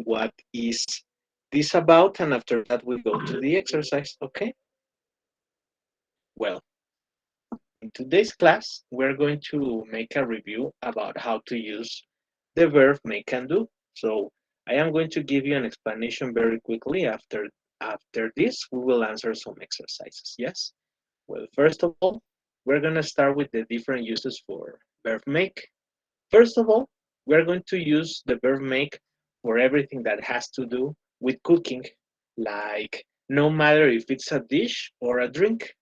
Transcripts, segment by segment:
what is this about, and after that we go to the exercise, okay? Well, in today's class, we're going to make a review about how to use the verb make and do. So I am going to give you an explanation very quickly. After this, we will answer some exercises, yes? Well, first of all, we're going to start with the different uses for verb make. First of all, we're going to use the verb make for everything that has to do with cooking, like no matter if it's a dish or a drink.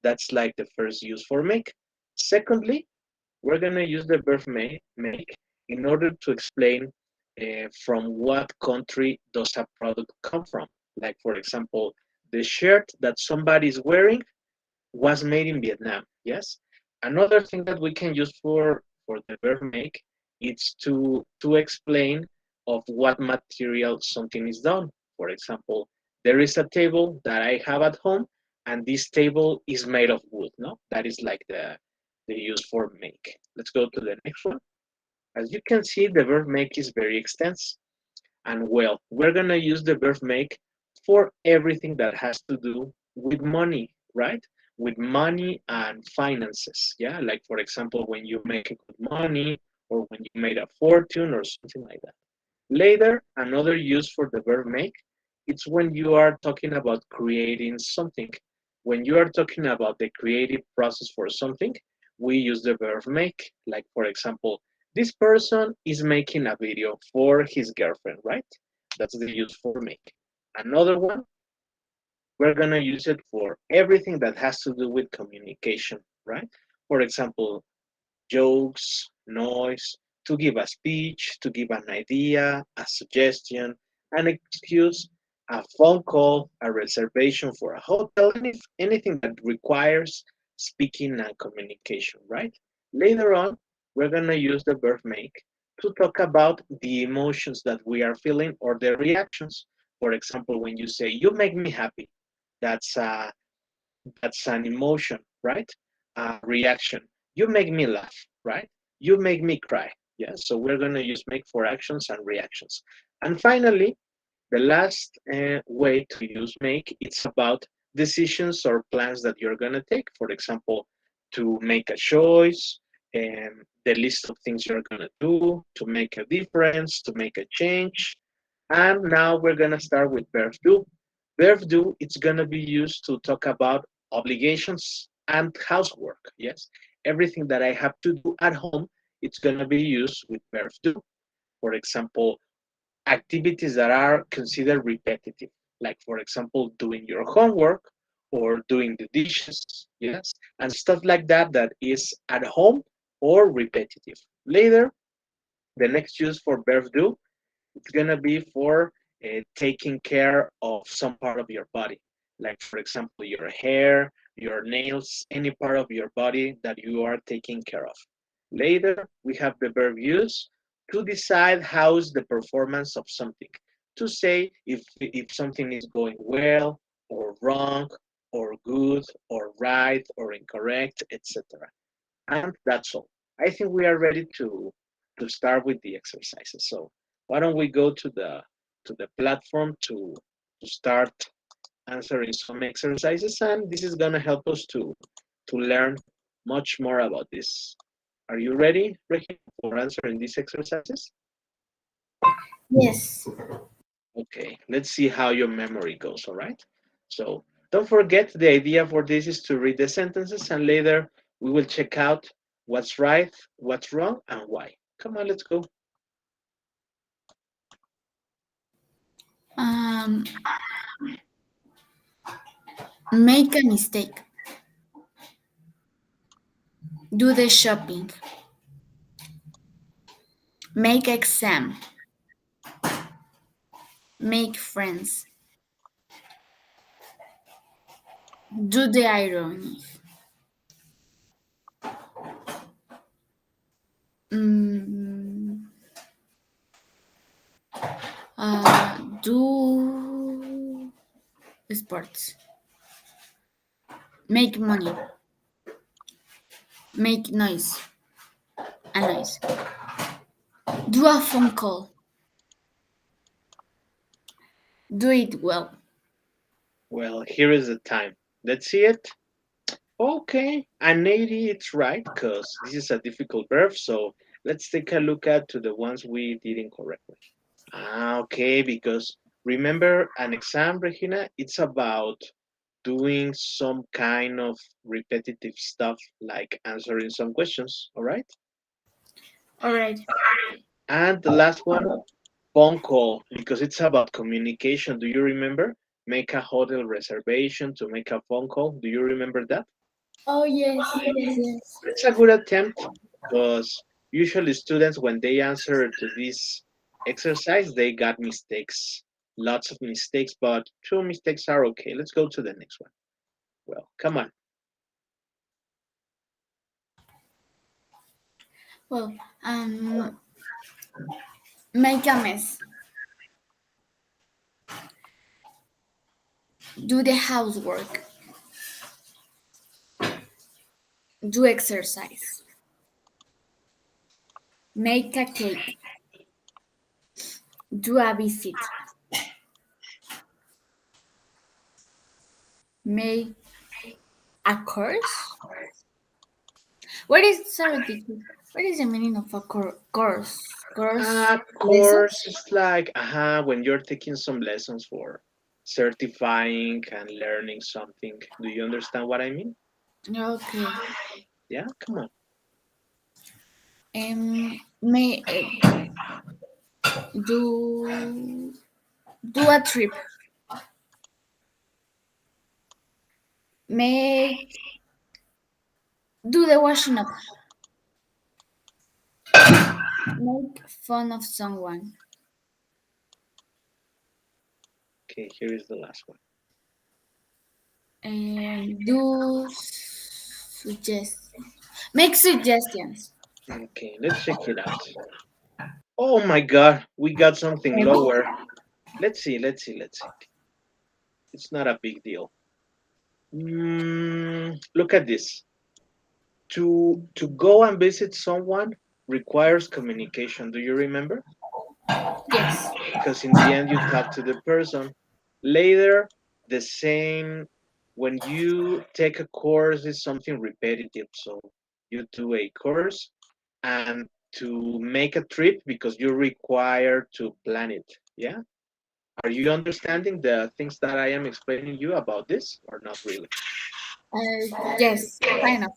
That's like the first use for make. Secondly, we're going to use the verb make in order to explain from what country does a product come from. Like, for example, the shirt that somebody is wearing was made in Vietnam, yes? Another thing that we can use for the verb make is to explain of what material something is done. For example, there is a table that I have at home, and this table is made of wood, no? That is like the use for make. Let's go to the next one. As you can see, the verb make is very extensive. And well, we're gonna use the verb make for everything that has to do with money, right? With money and finances, yeah? Like for example, when you make good money or when you made a fortune or something like that. Later, another use for the verb make, it's when you are talking about creating something. When you are talking about the creative process for something, we use the verb make. Like for example, this person is making a video for his girlfriend, right? That's the use for make. Another one, we're gonna use it for everything that has to do with communication, right? For example, jokes, noise, to give a speech, to give an idea, a suggestion, an excuse, a phone call, a reservation for a hotel, anything that requires speaking and communication, right? Later on, we're going to use the verb make to talk about the emotions that we are feeling or the reactions. For example, when you say, you make me happy, that's that's an emotion, right? Reaction. You make me laugh, right? You make me cry. Yeah, so we're going to use make for actions and reactions. And finally, the last way to use make, it's about decisions or plans that you're going to take. For example, to make a choice, and the list of things you're going to do, to make a difference, to make a change. And now we're going to start with verb do. Verb do, it's going to be used to talk about obligations and housework. Yes, everything that I have to do at home, it's going to be used with verb do. For example, activities that are considered repetitive, like for example, doing your homework or doing the dishes, yes, and stuff like that that is at home or repetitive. Later, the next use for verb do, it's gonna be for taking care of some part of your body, like for example, your hair, your nails, any part of your body that you are taking care of. Later, we have the verb use to decide how's the performance of something, to say if something is going well or wrong or good or right or incorrect, etc. And that's all. I think we are ready to start with the exercises. So why don't we go to the platform to start answering some exercises, and this is gonna help us to learn much more about this. Are you ready, Regina, for answering these exercises? Yes. Okay, let's see how your memory goes, all right? So don't forget, the idea for this is to read the sentences and later we will check out what's right, what's wrong, and why. Come on, let's go. Um, make a mistake. Do the shopping. Make exam. Make friends. Do the irony. Mm, do sports. Make money. Make noise. A noise. Do a phone call. Do it well. Well, here is the time. Let's see it. Okay, an 80, it's right, because this is a difficult verb, so let's take a look at to the ones we did incorrectly. Okay, because remember an exam, Regina, it's about doing some kind of repetitive stuff like answering some questions, all right? All right. And the last one, phone call, because it's about communication. Do you remember? Make a hotel reservation to make a phone call. Do you remember that? Oh yes, yes. It's a good attempt because usually students, when they answer to this exercise, they got mistakes, lots of mistakes, but two mistakes are okay. Let's go to the next one. Well, come on. Well, make a mess. Do the housework. Do exercise. Make a cake. Do a visit. Make a course. What is sorry, teacher? What is the meaning of a course? Course Course lessons? is like when you're taking some lessons for certifying and learning something. Do you understand what I mean? Okay. Yeah, come on. May do do a trip. Make do the washing up. Make fun of someone. Okay, here is the last one. Do suggest. Make suggestions. Okay, let's check it out. Oh my God, we got something Maybe. lower. Let's see. It's not a big deal. Look at this. To go and visit someone requires communication. Do you remember? Yes. Because in the end you talk to the person. Later, the same. When you take a course, it's something repetitive. So you do a course, and to make a trip because you require to plan it. Yeah. Are you understanding the things that I am explaining you about this or not really? Yes. Kind of.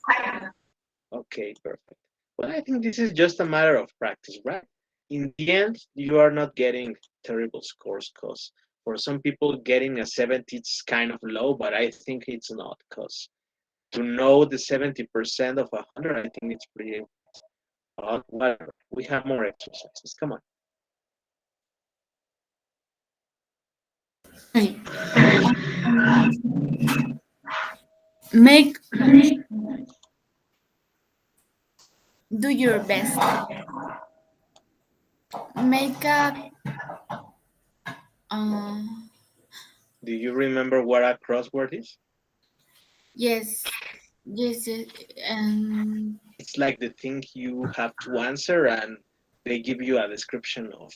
Okay, perfect. Well, I think this is just a matter of practice, right? In the end, you are not getting terrible scores because for some people, getting a 70 is kind of low, but I think it's not because to know the 70% of 100, I think it's pretty odd. Whatever. We have more exercises. Come on. Okay. Make do your best. Make a uh, Do you remember what a crossword is? yes, yes, It's like the thing you have to answer, and they give you a description of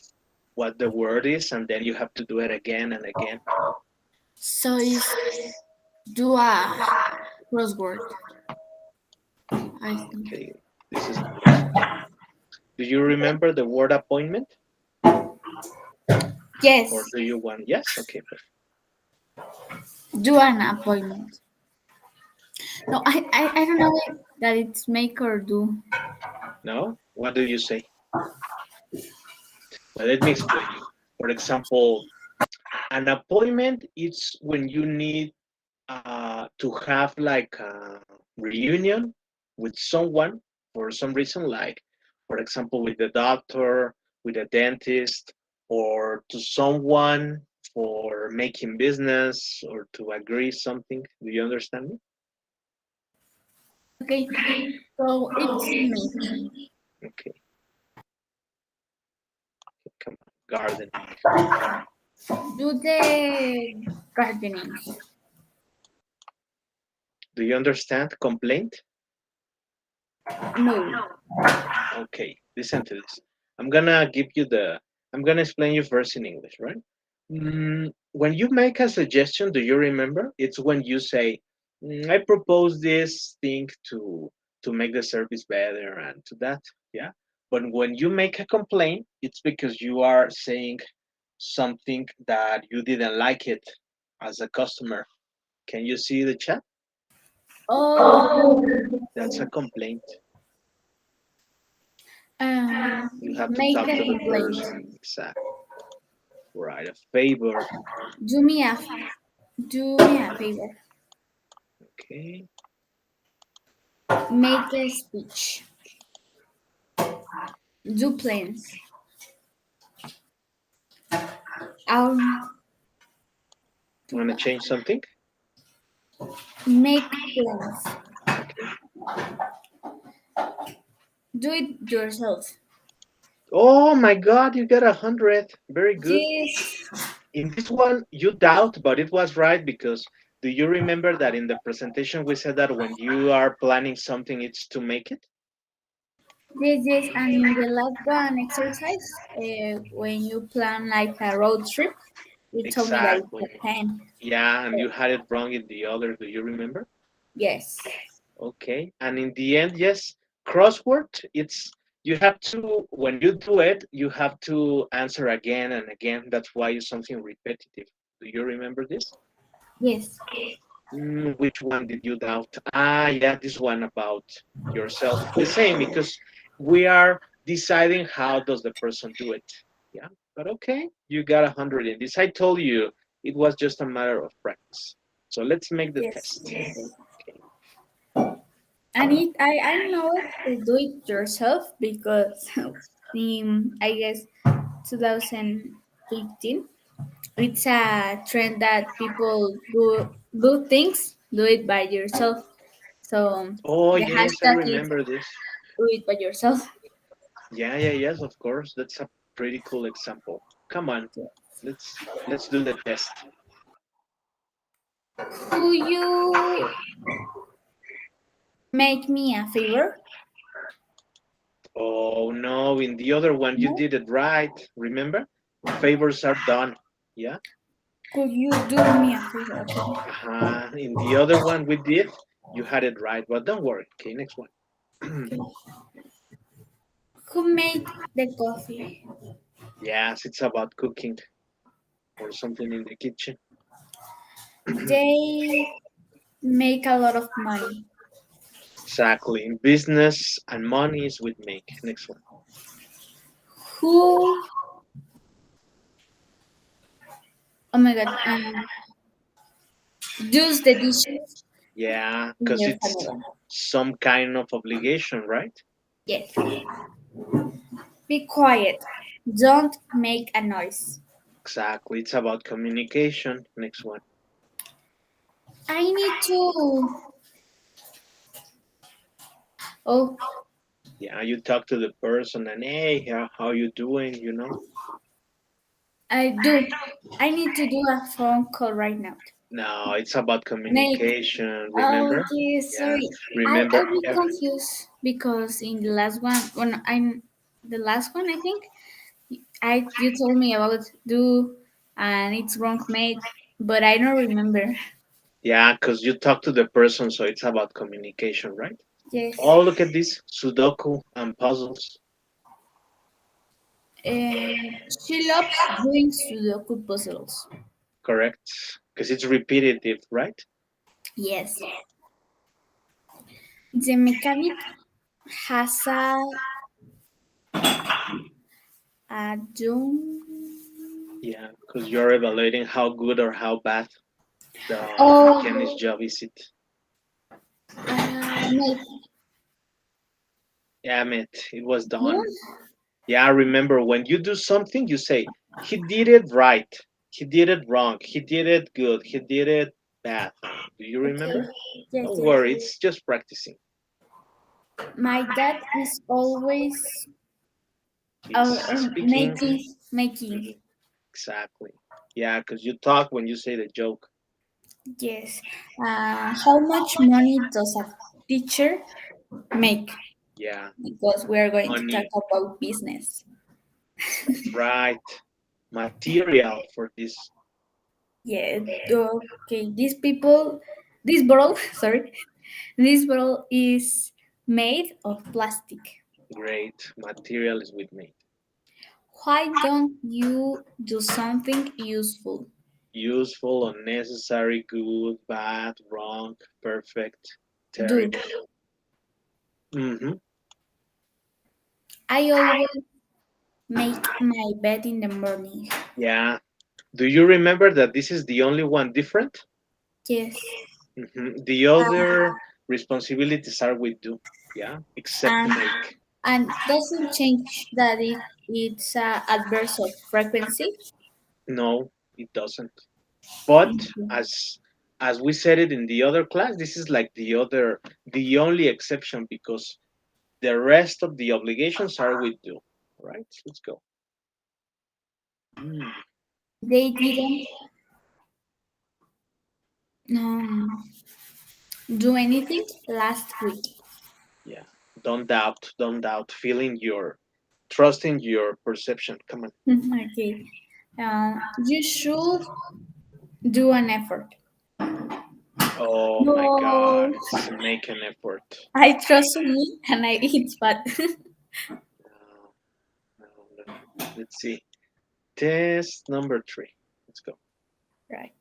what the word is, and then you have to do it again and again. so is do a crossword. I think. Okay, this is the last one. Do you remember the word appointment, or Yes, do you want? Yes. Okay, perfect. do an appointment. No, I don't know that it's make or do. No. What do you say? Well, let me explain you. For example, an appointment is when you need to have like a reunion with someone for some reason, like for example, with the doctor, with a dentist, or to someone for making business or to agree something. Do you understand me? Okay, so it's make. Okay, come on, gardening. Do the gardening. Do you understand complaint? No. Okay, listen to this. I'm gonna give you the. I'm gonna explain you first in English, right? When you make a suggestion, do you remember? It's when you say, "I propose this thing to make the service better and to that." Yeah. But when you make a complaint, it's because you are saying something that you didn't like it as a customer. Can you see the chat? Oh, That's a complaint. You have to make talk a to the complaint. person. Exactly. Right. A favor. Do me a do me a favor. Okay. Make a speech. Do plans. Um, Want to change something? make plans. Okay. Do it yourself. Oh my God, you got 100. Very good. Yes, In this one, you doubt, but it was right because do you remember that in the presentation we said that when you are planning something, it's to make it? yes. And in the last one exercise, when you plan like a road trip, you told me that it's Exactly. a 10. Yeah, and you had it wrong in the other. Do you remember? Yes, Okay. And in the end, yes, crossword, it's you have to, when you do it, you have to answer again and again. That's why it's something repetitive. Do you remember this? yes, Which one did you doubt? Ah, yeah, this one about yourself. The same, because we are deciding how does the person do it. Yeah, but okay, you got 100 in this. I told you it was just a matter of practice. So let's make the yes. test. Okay. And I know it to do it yourself because in I guess 2015 it's a trend that people do things do it by yourself. So Oh, the yes, I hashtag is remember this. do it by yourself. Yeah, yeah, yes, of course. That's a pretty cool example. Come on, let's do the test. Do you make me a favor? Oh no, in the other one you No. did it right. Remember? Favors are done. Yeah. Could you do me a favor? Okay. In the other one we did, you had it right, but don't worry. Okay, next one. Okay. Who made the coffee? Yes, it's about cooking or something in the kitchen. They make a lot of money. Exactly. In business and money is with make. Next one. Who? Oh my God. Does the dishes Yeah, in because your it's family? some kind of obligation, right? Yes. Be quiet. Don't make a noise. Exactly. It's about communication. Next one. I need to. Oh, Yeah, you talk to the person and hey, how you doing? You know. I do. I need to do a phone call right now. No, it's about Make. communication. Oh, Remember? yes. Yeah. Sorry. I Remember. be confused because in the last one, when I'm the last one, I think I you told me about do, and it's wrong made, but I don't remember. Yeah, because you talk to the person, so it's about communication, right? Yes. Oh, look at this Sudoku and puzzles. She loves doing Sudoku puzzles. Correct. Because it's repetitive, right? Yes. The mechanic has a doom. Yeah, because you're evaluating how good or how bad the Oh, mechanic's job is it. no. Damn it, it was Yeah. done. Yeah, I remember when you do something, you say, he did it right, he did it wrong, he did it good, he did it bad. Do you Okay. remember? Yes, Don't yes. worry, it's just practicing. My dad is always It's speaking. making. Exactly. Yeah, because you talk when you say the joke. Yes. How much money does a teacher make? Yeah, Because we are going to talk money. about business. That's right. material for this. Yeah. Okay. These people, this bottle, sorry, this bottle is made of plastic. Great. Material is with me. Why don't you do something useful? Useful, unnecessary, good, bad, wrong, perfect, Do. terrible. Hmm. I always make my bed in the morning. Yeah. Do you remember that this is the only one different? Yes. The other responsibilities are with do. Yeah. Except And make. doesn't change that it's adverse of frequency. No, it doesn't. But as we said it in the other class, this is like the only exception because the rest of the obligations are with do. All right, let's go. Mm, They didn't um, do anything last week. yeah, don't doubt. Feeling your trusting your perception. Come on. Okay. You should do an effort. Oh my God, No, it's make an effort. I trust me and I eat bad. No, no, no. Let's see. Test number 3. Let's go. Right,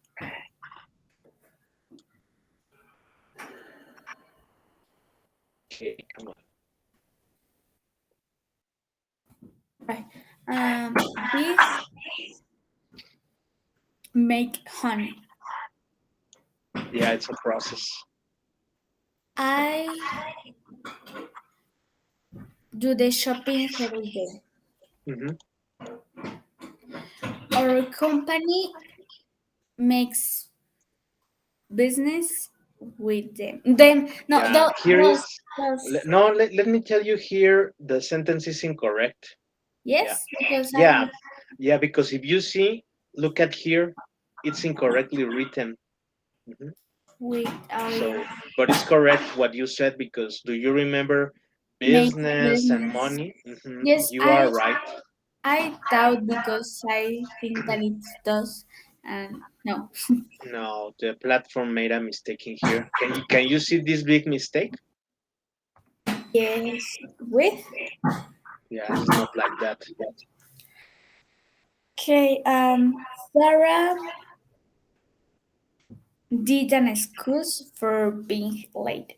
Okay, come on. right. Bees make honey. Yeah, it's a process. I do the shopping every day. Hmm. Our company makes business with them. Them, no, Yeah, here is. those. No, let me tell you here. The sentence is incorrect. Yeah, Yes, because I yeah, yeah. Because if you see, look at here, it's incorrectly written. Hmm. with our So, but it's correct what you said because do you remember make business and business. money? Yes, You are right. I doubt because I think that it does, and no. No, the platform made a mistake in here. Can you see this big mistake? Yes, with. Yeah, it's not like that. Okay, Sarah did an excuse for being late.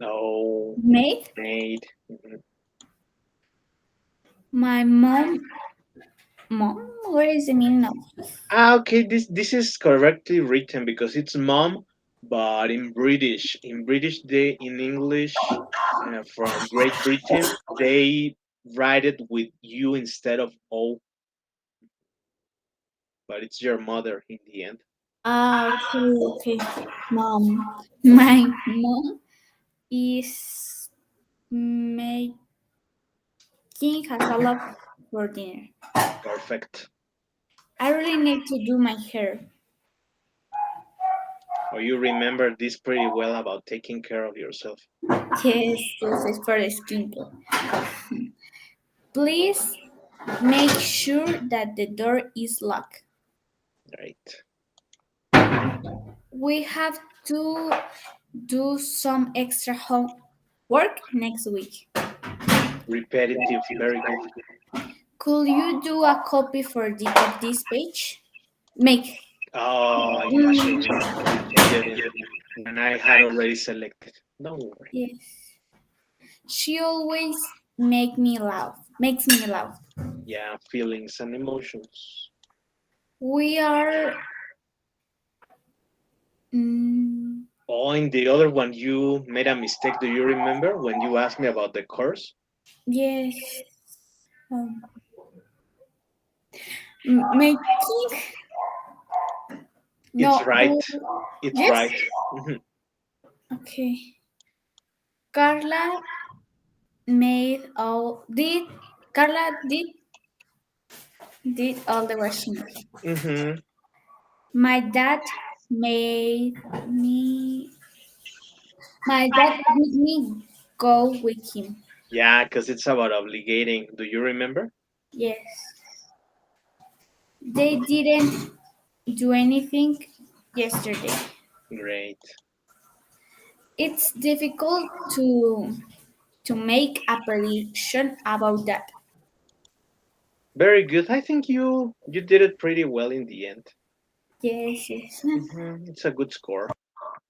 No, Made made. Mhm. my mom. What is the meaning of? Ah, okay. This is correctly written because it's mom, but in British. In British, they in English from Great Britain, they write it with U instead of O, but it's your mother in the end. Ah, okay. Mom, my mom is making a salad for dinner. Perfect. I really need to do my hair. Or you remember this pretty well about taking care of yourself, Yes, this is for the skincare. Please make sure that the door is locked. right? We have to do some extra homework next week. Repetitive, very good. Could you do a copy for this page? Make. Oh, you Mm, changed it when I had already selected. Don't worry. yes. She always makes me laugh. Yeah, feelings and emotions. We are. Mm, Oh, in the other one, you made a mistake. Do you remember when you asked me about the course? yes. Um, making. It's No. right. It's Yes. right. Mhm. Okay. Carla made all. Did Carla did all the washing. Mhm. My dad made me. My dad made me go with him. Yeah, because it's about obligating. Do you remember? Yes. They didn't do anything yesterday. Great. It's difficult to make a prediction about that. Very good. I think you did it pretty well in the end. Yes, yes. It's a good score.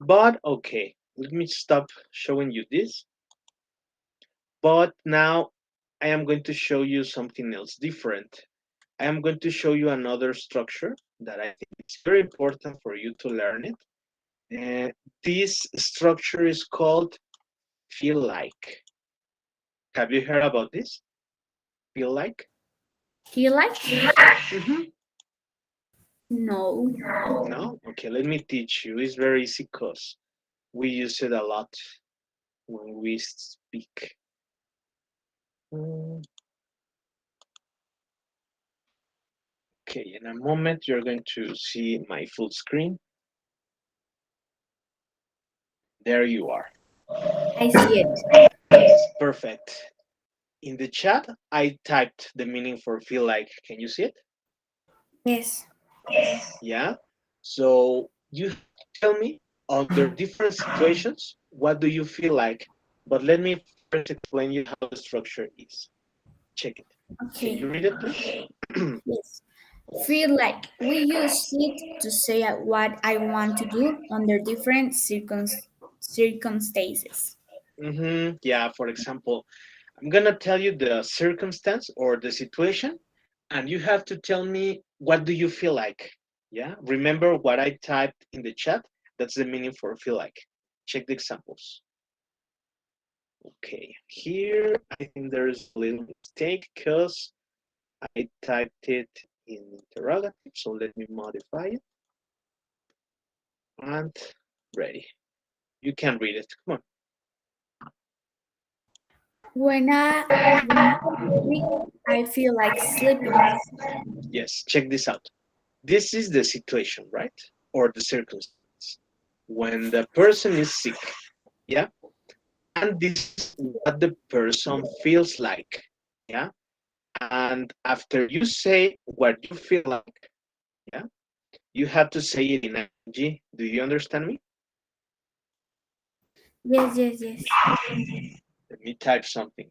But okay, let me stop showing you this. But now I am going to show you something else different. I am going to show you another structure that I think is very important for you to learn it. And this structure is called feel like. Have you heard about this? Feel like? He like? Mhm. No. No? Okay, let me teach you. It's very easy because we use it a lot when we speak. Mm, okay, in a moment you're going to see my full screen. There you are. I see it. Perfect. In the chat, I typed the meaning for feel like. Can you see it? Yes. Yeah. So you have to tell me under different situations, what do you feel like? But let me first explain you how the structure is. Check it. Can you Okay. read it, please? Yes. Feel like we use it to say what I want to do under different circumstances. Yeah, for example, I'm gonna tell you the circumstance or the situation, and you have to tell me what do you feel like. Yeah, remember what I typed in the chat? That's the meaning for feel like. Check the examples. Okay, here I think there's a little mistake because I typed it in interrogative, so let me modify it and ready. You can read it. Come on. When I'm sick, I feel like sleeping. Yes, check this out. This is the situation, right? Or the circumstance. When the person is sick, yeah? And this is what the person feels like, yeah? And after you say what you feel like, yeah, you have to say it in ing. Do you understand me? Yes, yes, yes. Let me type something.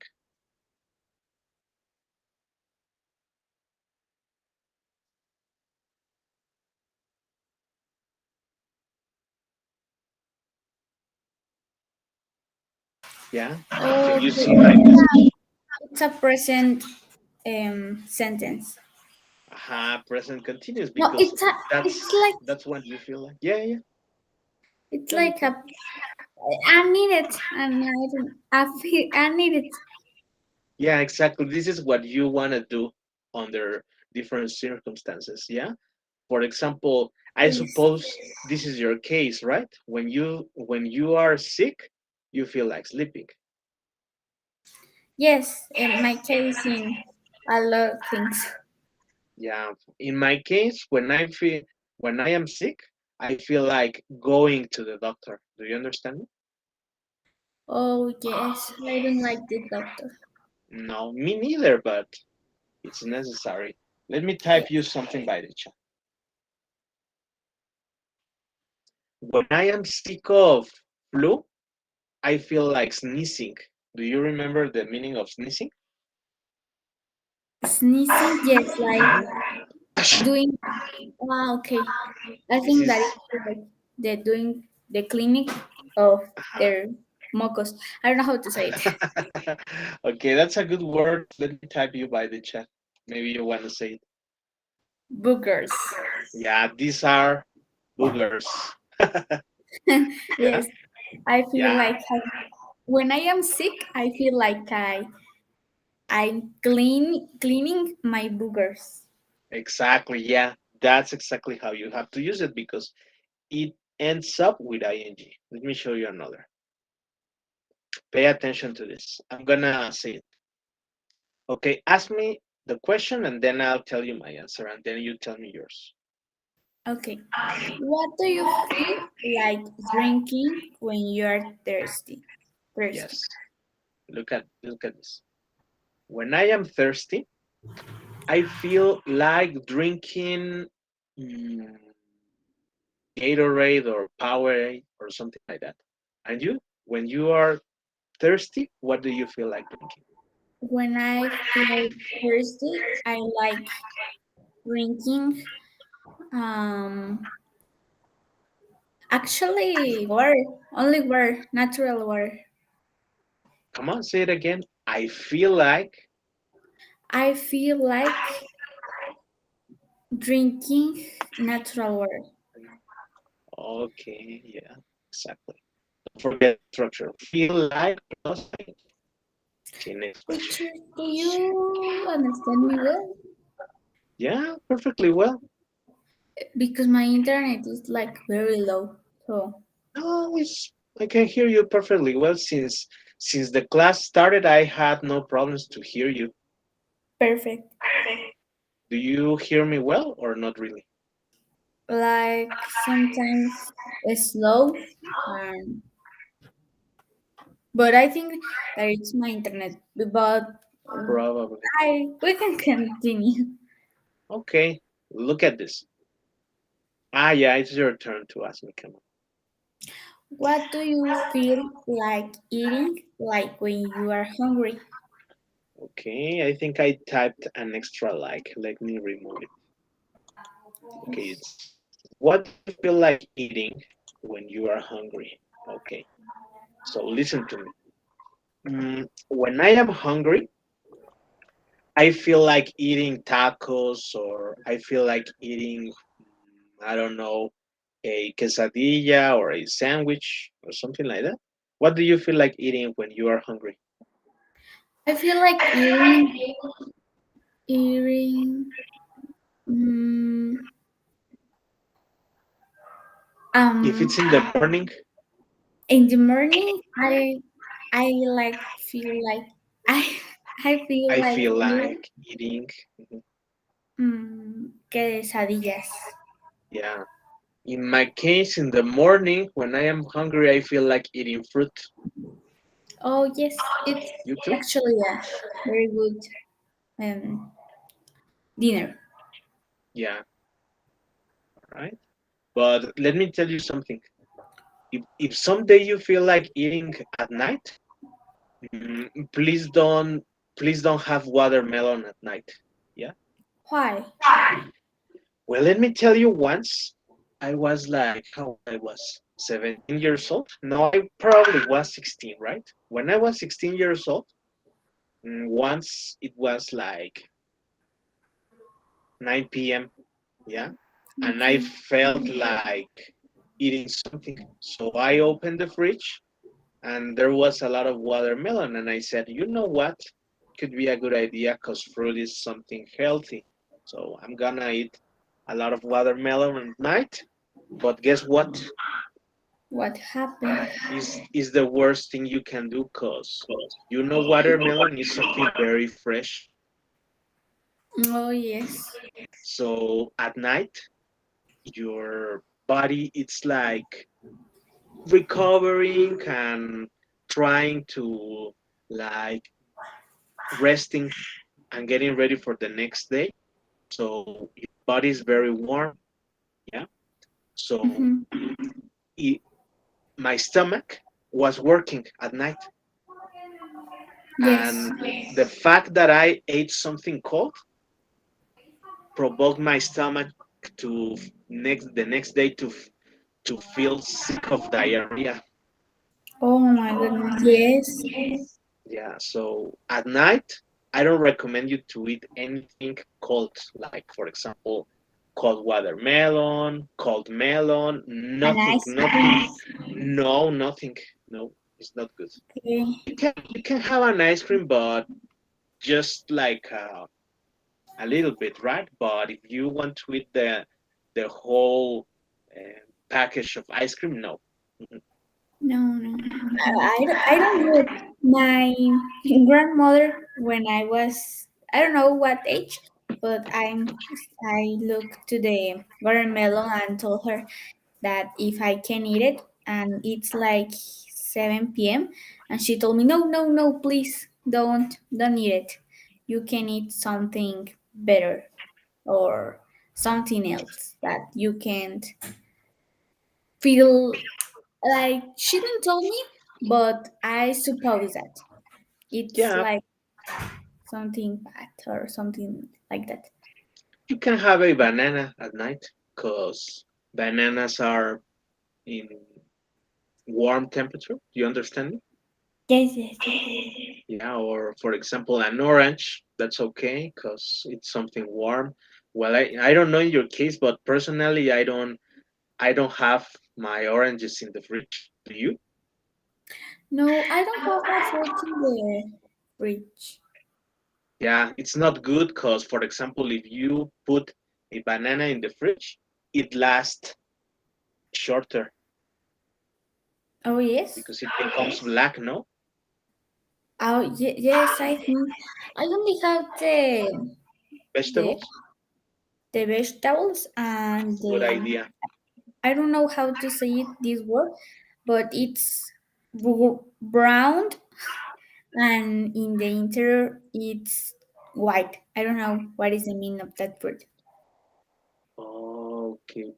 Yeah? Can you Okay. see my message? It's a present sentence. Present continuous No, because it's like that's what you feel like. Yeah, yeah. it's Tell me, like tell me. a I need it and I don't I feel I need it. Yeah, exactly. This is what you want to do under different circumstances. Yeah. For example, I Yes. suppose this is your case, right? When you are sick, you feel like sleeping. Yes, in my case in a lot of things. Yeah. In my case, when I am sick, I feel like going to the doctor. Do you understand me? Oh yes, I don't like the doctor. No, me neither, but it's necessary. Let me type you Yes. something by the chat. When I am sick of flu, I feel like sneezing. Do you remember the meaning of sneezing? Sneezing, yes, like doing okay. I This think is that is like they're doing the clinic of their mocos. I don't know how to say it. okay. That's a good word. Let me type you by the chat. Maybe you want to say it. Boogers. Yeah, these are boogers. Yeah, Yes, I feel yeah, like when I am sick, I feel like I'm cleaning my boogers. exactly. Yeah, that's exactly how you have to use it because it ends up with ing. Let me show you another. Pay attention to this. I'm gonna say it. Okay, ask me the question and then I'll tell you my answer and then you tell me yours. Okay. What do you feel like drinking when you are thirsty? Thirsty. Yes. Look at this. When I am thirsty, I feel like drinking mm, Gatorade or Powerade or something like that. And you, when you are thirsty, what do you feel like drinking? When I feel thirsty, I like drinking. Um, Actually, water, only water, natural water. Come on, say it again. I feel like. I feel like drinking natural water. Okay, yeah, exactly. Don't forget the structure. Feel like plus I. Okay, next question. Teacher, do you understand me well? Yeah, perfectly well. Because my internet is like very low. So No, I can hear you perfectly well since the class started. I had no problems to hear you. perfect. Do you hear me well or not really? Like sometimes it's slow, um, but I think that it's my internet. But Probably. I we can continue. Okay, look at this. Ah, yeah, it's your turn to ask me. Come on. What do you feel like eating like when you are hungry? Okay, I think I typed an extra like. Let me remove it. Okay, it's what do you feel like eating when you are hungry? Okay, so listen to me. When I am hungry, I feel like eating tacos or I feel like eating, I don't know, a quesadilla or a sandwich or something like that. What do you feel like eating when you are hungry? I feel like eating mm, If um it's in the morning, in the morning. I like feel like I I feel I like feel eating like eating, mhm, quesadillas. yeah. In my case, in the morning, when I am hungry, I feel like eating fruit. Oh yes, it's You too? actually a very good um dinner. Yeah, right. But let me tell you something. If someday you feel like eating at night, mm, please don't have watermelon at night. Yeah. Why? Well, let me tell you. Once I was like, how old I was 17 years old. No, I probably was 16, right? When I was 16 years old, once it was like 9 p.m. Yeah, and I Okay. felt like eating something. So I opened the fridge and there was a lot of watermelon. And I said, you know what? Could be a good idea because fruit is something healthy. So I'm gonna eat a lot of watermelon at night. But guess what? What happened? Is the worst thing you can do because watermelon is something very fresh. Oh yes. So at night, your body it's like recovering and trying to like resting and getting ready for the next day. So your body is very warm. Yeah. So Mm-hmm. it, my stomach was working at night. Yes. And the fact that I ate something cold provoked my stomach to the next day to feel sick of diarrhea. Oh my goodness. Yes. Yeah, so at night, I don't recommend you to eat anything cold, like for example, cold watermelon, cold melon, An nothing, ice nothing. cream. No, nothing. No, it's not good. Okay. You can have an ice cream, but just like a little bit, right? But if you want to eat the whole package of ice cream, no. Mhm. No, no. I don't do it. My grandmother, when I was, I don't know what age, but I looked to the watermelon and told her that if I can eat it, and it's like 7 p.m., and she told me, no, no, no, please don't eat it. You can eat something. better or something else that you can't feel like she didn't tell me, but I suppose that it's Yeah, like something bad or something like that. you can have a banana at night because bananas are in warm temperature. Do you understand me? Yes, yes, yes. Yeah, or for example, an orange, that's okay because it's something warm. Well, I don't know in your case, but personally, I don't have my oranges in the fridge. Do you? No, I don't have a fruit in the fridge. Yeah, it's not good because, for example, if you put a banana in the fridge, it lasts shorter Oh yes. because it becomes black, no? Oh yes, I think I only have the Vegetables? the vegetables and Good the idea. I don't know how to say it this word, but it's brown and in the interior it's white. I don't know what is the meaning of that word. Okay,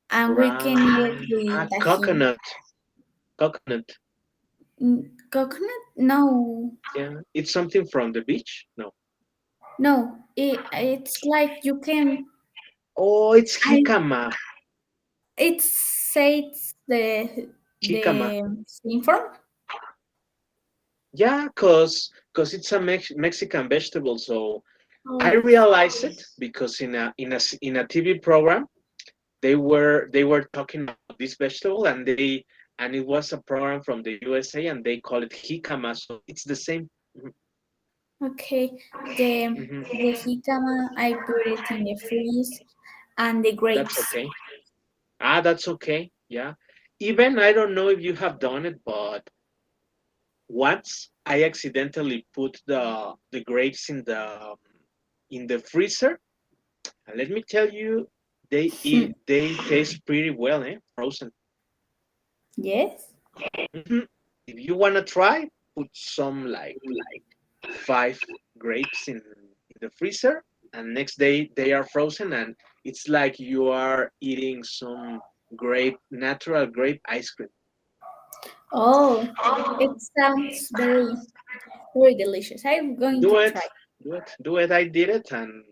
And we can brown. eat it with tahini. Coconut. Coconut. Coconut? No, Yeah, it's something from the beach. No. no. It's like you can. Oh, it's I jicama. it says Jicama. the same form. Yeah, cause it's a Mexican vegetable. So Oh I yes. realized it because in a TV program they were talking about this vegetable and it was a program from the USA and they call it jicama. So it's the same. Mhm, Okay. The mhm. jicama I put it in the freeze and the That's grapes. okay. That's okay. Yeah. Even I don't know if you have done it, but once I accidentally put the grapes in the freezer, and let me tell you, they taste pretty well, frozen. Yes. Mhm. If you wanna try, put some like 5 grapes in the freezer, and next day they are frozen, and it's like you are eating some natural grape ice cream. Oh, it sounds very very delicious. I'm going Do to it, try. do it, do it. I did it, and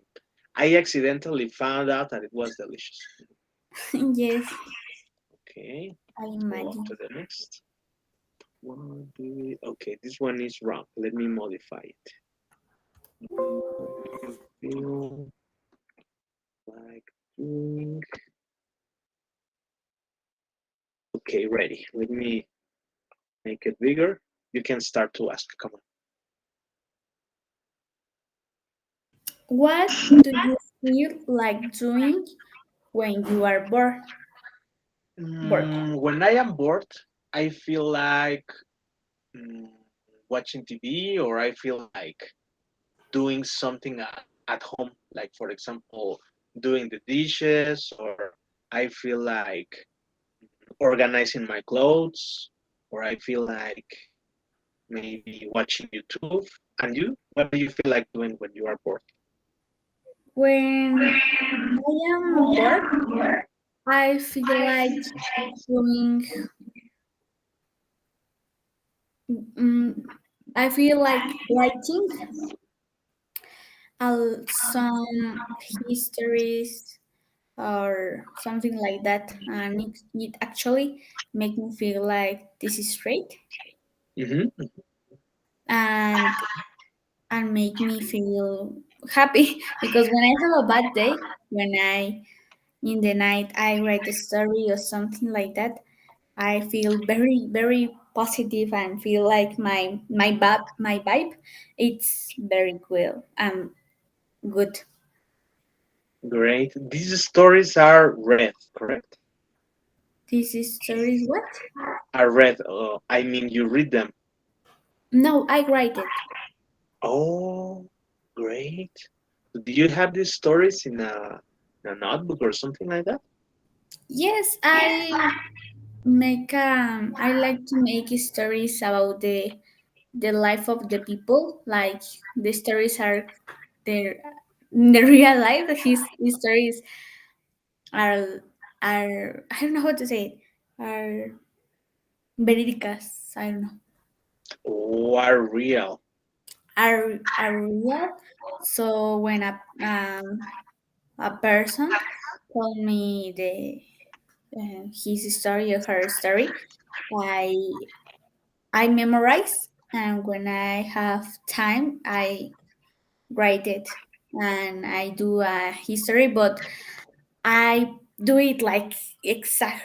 I accidentally found out that it was delicious. Yes, Okay, I let's go on to imagine. the next one. Okay, this one is wrong. Let me modify it. You feel like doing. Okay, ready. Let me make it bigger. You can start to ask. Come What do you feel like doing when you are bored? on. Bored. When I am bored, I feel like mm, watching TV, or I feel like doing something at home, like for example, doing the dishes, or I feel like organizing my clothes, or I feel like maybe watching YouTube. And you, what do you feel like doing when you are bored? When I am bored, I feel like doing. I feel like writing some histories or something like that, and it actually make me feel like this is straight Mm-hmm. and make me feel happy because when I have a bad day, when I in the night I write a story or something like that, I feel very very positive and feel like my vibe it's very good good. Great. These stories are read, correct? This is stories what? Are read. I mean, you read them. No, I write it. Oh, great. Do you have these stories in a notebook or something like that? Yes, I like to make stories about the life of the people, like the stories are there, in the real life, his stories are are I don't know how to say it, are verídicas. I don't know, Oh, are real. are real. So when a person told me the his story or her story, I I memorize, and when I have time, I write it, and I do a history, but I do it like exaggerate,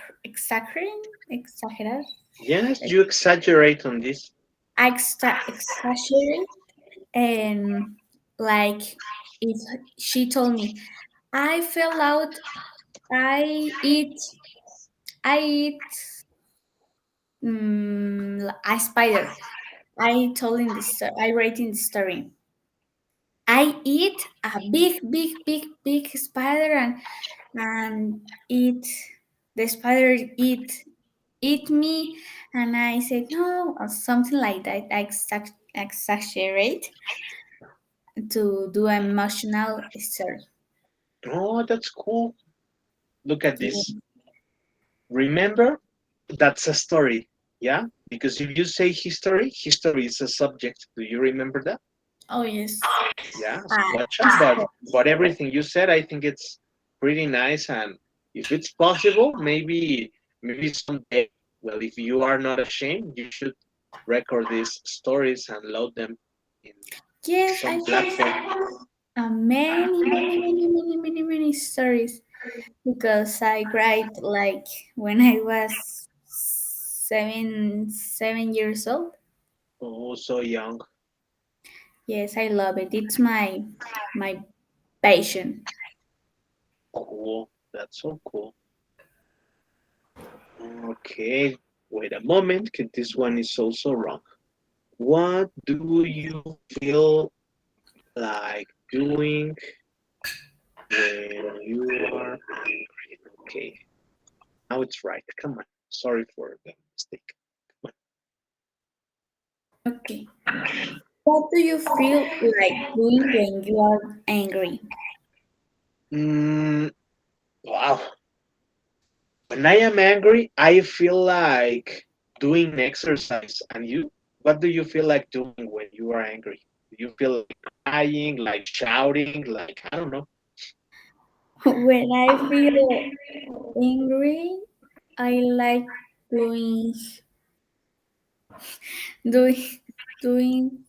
Yes, you exaggerate on this. exaggerate, and like if she told me I fell out, I eat, I eat a spider. I told in the story, I write in the story. I eat a big spider, and eat the spider eat me, and I said no, or something like that. I exaggerate to do emotional story. Oh, that's cool. Look at Yeah. this. Remember, that's a story. Yeah? Because if you say history, history is a subject. Do you remember that? Oh yes. Yeah, gotcha. But History. everything you said, I think it's pretty nice. And if it's possible, maybe someday, well, if you are not ashamed, you should record these stories and load them in Yes, I some have platform. many stories because I cried like when I was 7 years old. Oh, so young. Yes, I love it. It's my passion. Cool. That's so cool. Okay, wait a moment, 'cause this one is also wrong. What do you feel like doing when you are angry? Okay, now it's right. Come on. Sorry for the mistake. Come Okay. What do you feel like doing when you are angry? on. Wow. When I am angry, I feel like doing exercise. And you? What do you feel like doing when you are angry? Do you feel like crying, like shouting, like I don't know? When I feel angry, I like doing doing doing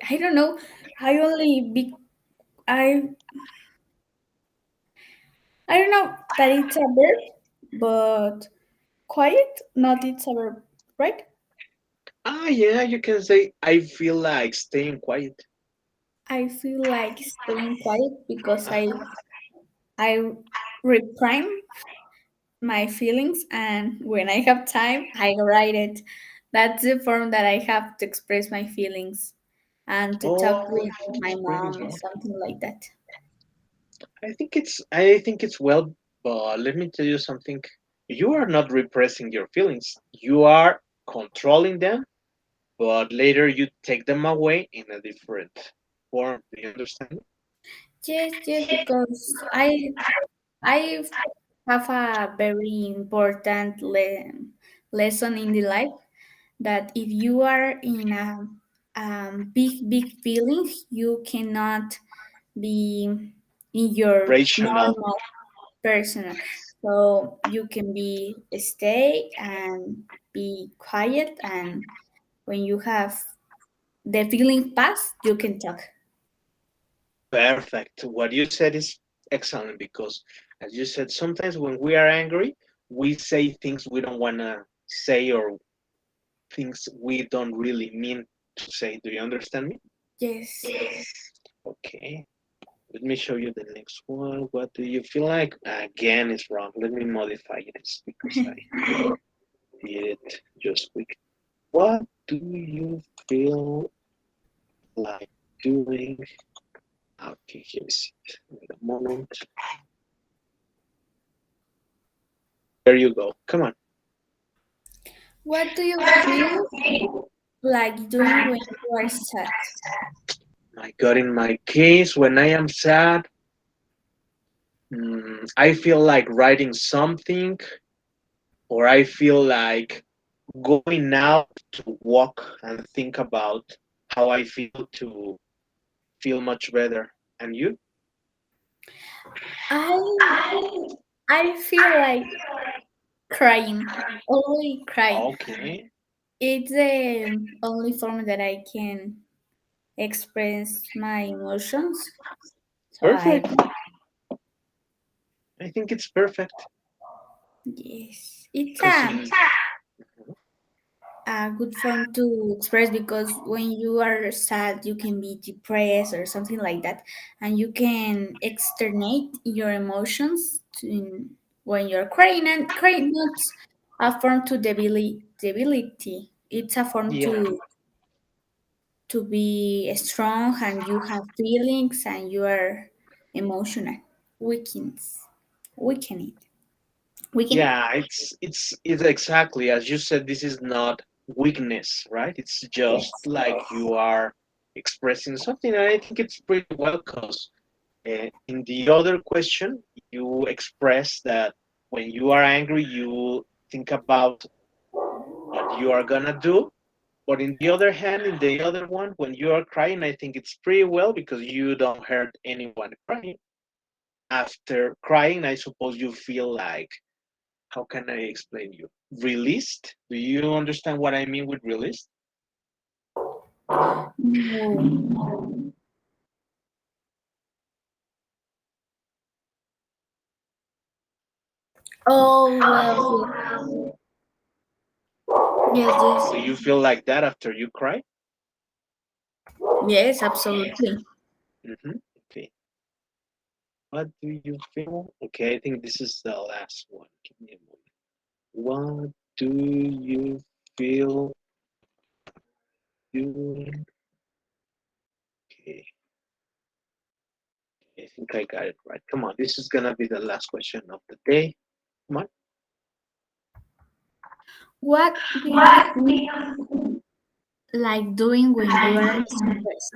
I don't know. I only be I I don't know that it's a verb, but quiet, not it's a verb, right? Ah, yeah, you can say I feel like staying quiet. I feel like staying quiet because Uh-huh. I reprime my feelings, and when I have time I write it. That's the form that I have to express my feelings and to talk Oh, with my that's pretty mom or good. something like that. I think it's well, but let me tell you something. You are not repressing your feelings. You are controlling them, but later you take them away in a different form. Do you understand? Yes, because I have a very important lesson in the life that if you are in a big feeling, you cannot be in your Rational. normal personal. So you can be stay and be quiet, and when you have the feeling pass, you can talk. Perfect. What you said is excellent because, as you said, sometimes when we are angry, we say things we don't want to say or things we don't really mean to say. Do you understand me? Yes. Okay. Let me show you the next one. What do you feel like? Again, it's wrong. Let me modify this because I did it just quick. What do you feel like doing? Okay, here is it. Wait a moment. There you go. Come on. What do you feel like doing when you are sad? My God, in my case, when I am sad. I feel like writing something, or I feel like going out to walk and think about how I feel to feel much better. And you? I I feel like crying. Only cry. Okay, It's the only form that I can express my emotions. So I perfect. I think it's perfect. yes, it's Because in a good form to express because when you are sad, you can be depressed or something like that, and you can externate your emotions when you're crying. And crying not a form to debility. It's a form yeah, to be strong and you have feelings and you are emotional. Weakens, weaken it, weaken it. yeah, it's exactly as you said. This is not weakness, right? It's just Yes. like you are expressing something, and I think it's pretty well. Because in the other question, you express that when you are angry, you think about what you are gonna do. But in the other hand, in the other one, when you are crying, I think it's pretty well because you don't hurt anyone crying. After crying, I suppose you feel like, how can I explain you? Released? Do you understand what I mean with released? No. Oh well, yes, yes, yes, Do you feel like that after you cry? yes, absolutely. Okay. What do you feel? Okay, I think this is the last one. Give me a moment. What do you feel doing? Okay, I think I got it right. Come on, this is gonna be the last question of the day. Come on. What do you feel like doing when you are stressed?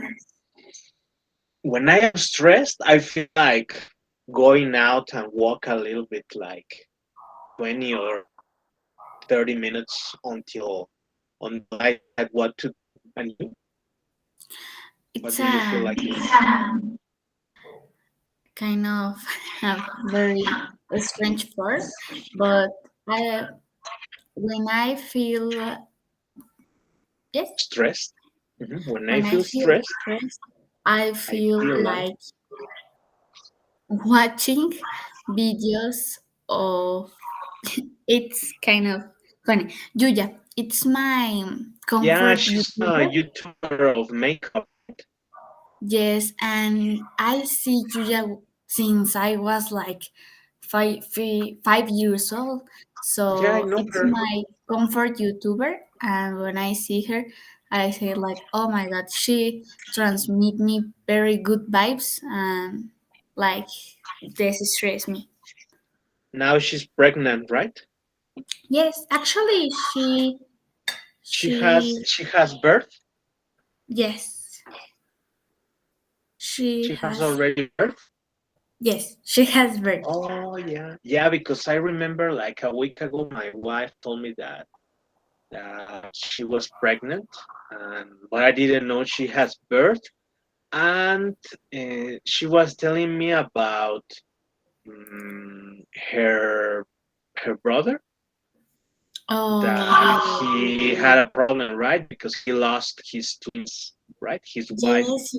When I am stressed, I feel like going out and walk a little bit, like 20 or 30 minutes until I decide what to do. And you, what It's do you feel a like doing? kind of a very strange word, but I when I feel yes, Stressed? When I when I feel feel stressed, stressed, I I feel feel like, like watching videos of it's kind of funny. Julia, it's my yeah, comfort she's a YouTuber. YouTuber of makeup. Yes, and I see Julia since I was like 5 years old. Yeah, I So know it's her. my comfort YouTuber, and when I see her, I say like, "Oh my God, she transmit me very good vibes and like this stress me." Now she's pregnant, right? Yes, actually, She has she she has birth. yes, she She has has already birth. yes, she has birth. Oh yeah, yeah. Because I remember like a week ago, my wife told me that she was pregnant, and but I didn't know she has birth. And she was telling me about her brother, Oh that yeah. he had a problem, right? Because he lost his twins, right? His wife. Yes,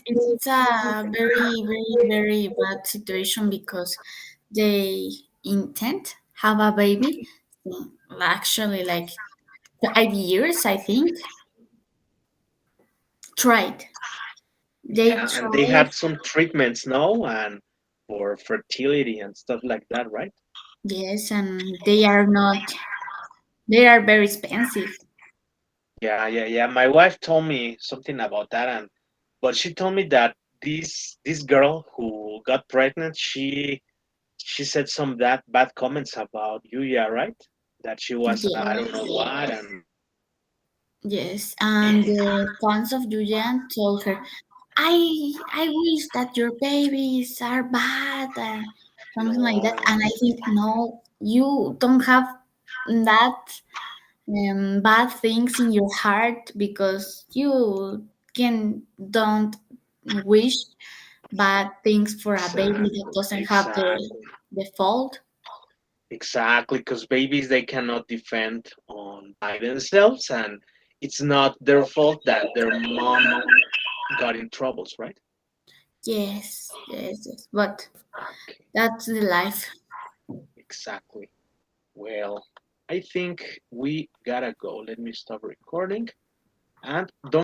it's a very, very, very bad situation because they intend have a baby. Actually, like 5 years, I think. Tried. They Yeah, and they tried. had some treatments, no, and for fertility and stuff like that, right? Yes, and they are not. They are very expensive. Yeah, yeah, yeah. My wife told me something about that, and but she told me that this girl who got pregnant, she said some that bad comments about you, yeah, right? That she was I don't know Yes, what, and yes, and the fans of Julian told her, I wish that your babies are bad." something like that. No, And I think no, you don't have that bad things in your heart because you can don't wish bad things for a baby that exactly, doesn't have exactly, the fault. exactly. Because babies they cannot defend on by themselves, and it's not their fault that their mom got in troubles, right? Yes, yes, yes. But Okay, that's the life. exactly. Well, I think we gotta go. Let me stop recording and don't